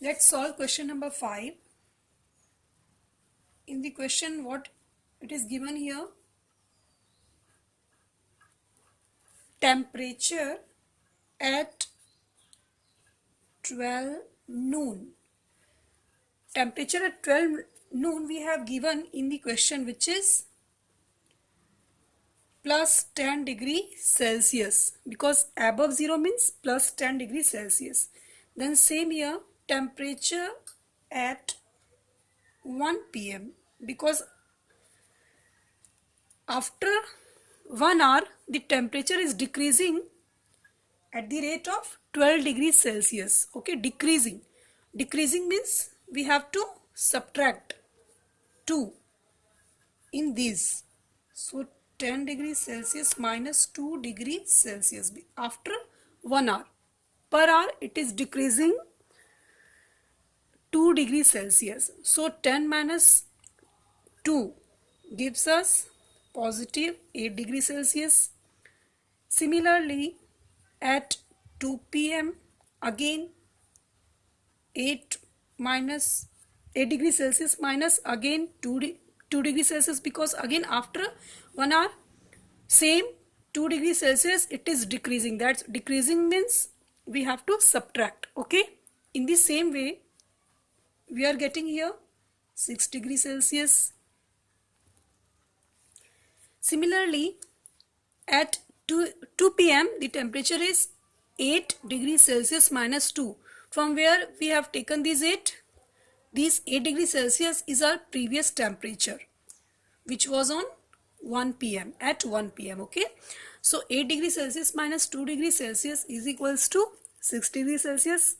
Let's solve question number 5. In the question, what it is given here, temperature at 12 noon. Temperature at 12 noon we have given in the question, which is plus 10 degree Celsius, because above 0 means plus 10 degree Celsius. Then same here, temperature at 1 p.m. because after 1 hour the temperature is decreasing at the rate of 12 degrees Celsius. Okay, decreasing means we have to subtract 2 in these. So 10 degrees Celsius minus 2 degrees Celsius after 1 hour. Per hour it is decreasing 2 degrees Celsius. So 10 minus 2 gives us positive 8 degrees Celsius. Similarly, at 2 p.m. again 8 degrees Celsius minus again 2 degrees Celsius, because again after 1 hour same 2 degrees Celsius it is decreasing. That's decreasing means we have to subtract. Okay, in the same way we are getting here 6 degrees Celsius. Similarly, at 2 p.m. the temperature is 8 degrees Celsius minus 2. From where we have taken these 8? These 8 degrees Celsius is our previous temperature, which was on 1 p.m. at 1 p.m. Okay, so 8 degrees Celsius minus 2 degrees Celsius is equals to 6 degrees Celsius,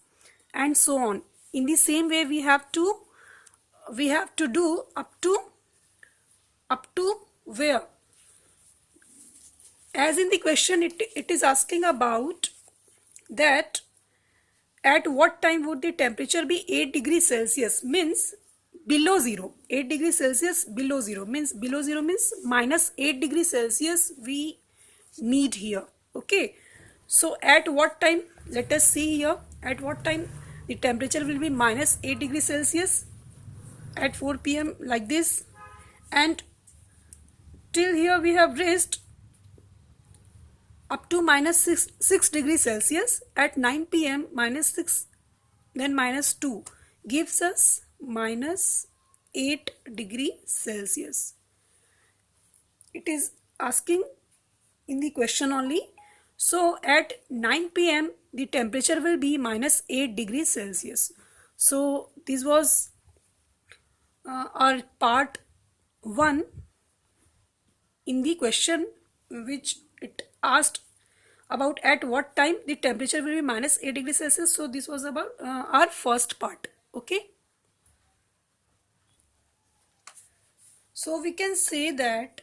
and so on. In the same way we have to do up to where? As in the question it is asking about that at what time would the temperature be 8 degrees Celsius, means below 0. 8 degrees Celsius below 0 means minus 8 degrees Celsius we need here. Okay, so at what time? Let us see here. At what time the temperature will be minus 8 degrees Celsius? At 4 p.m. like this, and till here we have reached up to minus 6 degrees Celsius. At 9 p.m. minus 6, then minus 2 gives us minus 8 degree Celsius. It is asking in the question only. So at 9 p.m. the temperature will be minus 8 degrees Celsius. So this was our part 1 in the question, which it asked about at what time the temperature will be minus 8 degrees Celsius. So this was about our first part. Okay, so we can say that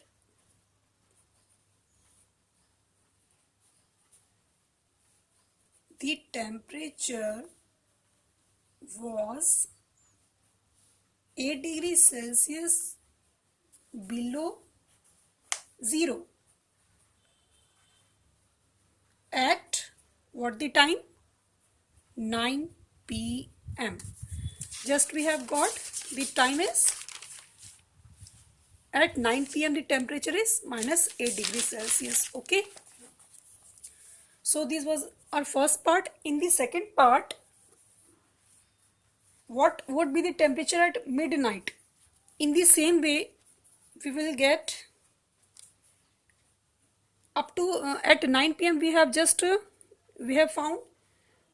the temperature was 8 degrees Celsius below 0 at what the time? 9 p.m. Just we have got the time is at 9 p.m. the temperature is minus 8 degrees Celsius. Okay, so this was our first part. In the second part, what would be the temperature at midnight? In the same way we will get up to at 9 p.m. we have just we have found.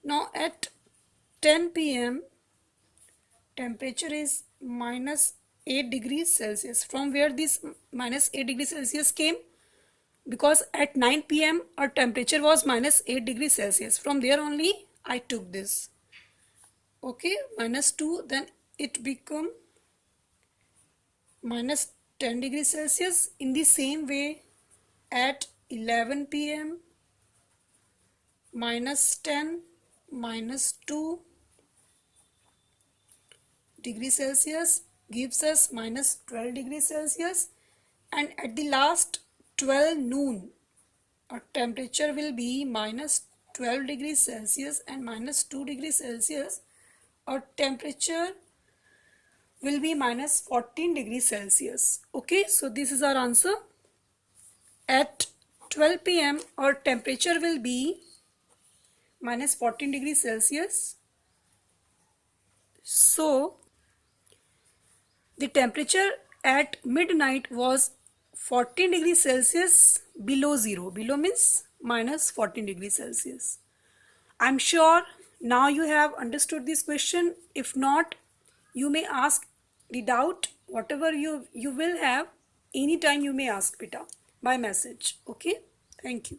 Now at 10 p.m. temperature is minus 8 degrees Celsius. From where this minus 8 degrees Celsius came? Because at 9 p.m. our temperature was minus 8 degrees Celsius. From there only I took this. Okay, minus 2, then it become minus 10 degrees Celsius. In the same way at 11 p.m. minus 10 minus 2 degrees Celsius gives us minus 12 degrees Celsius, and at the last 12 noon our temperature will be minus 12 degrees Celsius and minus 2 degrees Celsius or temperature will be minus 14 degrees Celsius. Okay, so this is our answer. At 12 p.m. our temperature will be minus 14 degrees Celsius. So the temperature at midnight was 14 degrees Celsius below zero. Below means minus 14 degrees Celsius. I'm sure now you have understood this question. If not, you may ask the doubt, whatever you will have, anytime you may ask Pita by message. Okay, thank you.